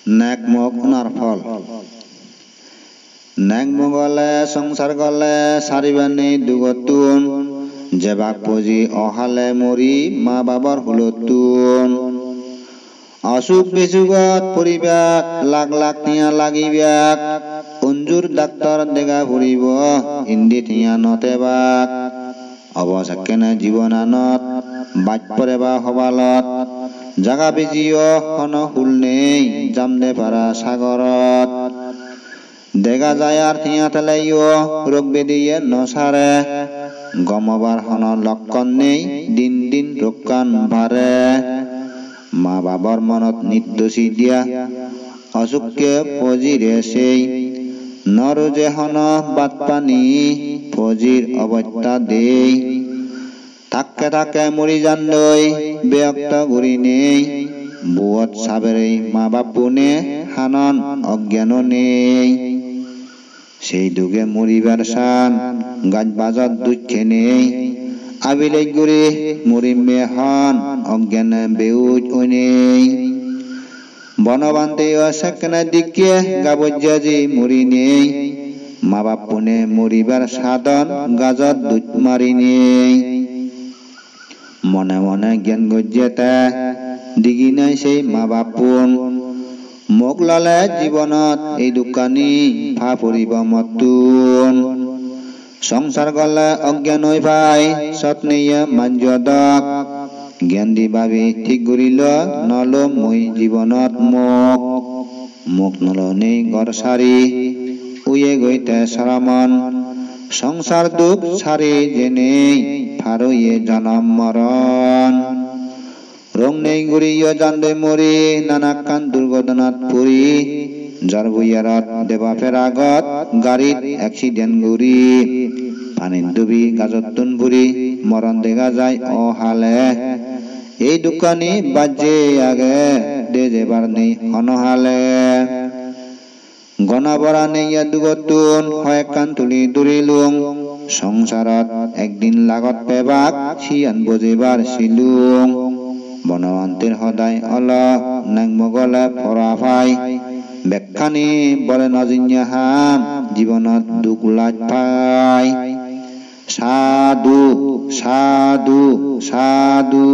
নেক মুখ অনার ফল নেক মুগলে সংসার গলে সারিবানি দুগতুন যেবাক পুঁজি অহালে মরি মা বাবার হুলতুন অসুখ বিসুখত পরিবাক লাখ লাখ টিয়া লাগিবাক অঞ্জুর ডাক্তার দেখা ফুরিব হিন্দি টিয়া নতেবাক অবশেষে জীবনানত বাজ পরে বা হবালত জাগা বিজিও হন হুল নেই জামদে পারা সাগরত দেখা যায় আর টিয়া তেলাইও রোগ বেদিয়ে নসারে গমবার হন লক্ষণ নেই দিন দিন রোগকান ভারে মা বাবার মনত নির্দোষী দিয়া অসুখকে ফজিরে সেই নরজে হন বাত পানি ফজির অবত্যা দেই থাকে থাকে মরি জানই বেয়ক্ত ঘুরি নেই বুয়ত সাবেরে মা বাপুনে হানন অজ্ঞান নেই সেই দুগে মরিবার সান গাছ বাজার দুঃখে নেই আবিলে গুড়ি মরি মেহন অজ্ঞান বেউজ নেই বনবান্তে সেখানে দিকে গাবজ্জাজি মরি নেই মা বাপুনে মরিবার সাধন গাজত দুধ মারি নেই মনে মনে জ্ঞান গজ্জেতে দিগি নাই সেই মা বাপুন মোক ললে জীবনত এই দোকানী ভা পরিব মতুন সংসার গলে অজ্ঞান হই ভাই সৎনিয়ে মাঞ্জদক জ্ঞান দি ভাবি ঠিক ঘুরিল নল মই জীবনত মোক নলনি ঘর সারি উয়ে গইতে সারামন সংসার দুঃখ সারি জেনে ফারইয়ে জনম মরণ রং নেই ঘুরিয়ে জানবে মরি নানা কান দুর্ঘটনাত পুরি যার বুইয়ারত দেবা ফেরাগত গাড়িত অ্যাক্সিডেন্ট ঘুরি পানির ডুবি গাজতুন বুড়ি মরণ দেখা যায় অহালে এই দোকানি বাজে আগে দে যেবার নেই হনহালে গনা বরা নেই দুগতুন হয় কান তুলি দুরিলুং সংসারত একদিন লাগত পেবাক সিয়ান বজিবার সিলুং বনবান্তির সদায় অল নেং মগলে ফরা পাই বেখানি বলে নজিন্যা হাম জীবনত দুখ লাজ পাই সাধু সাধু সাধু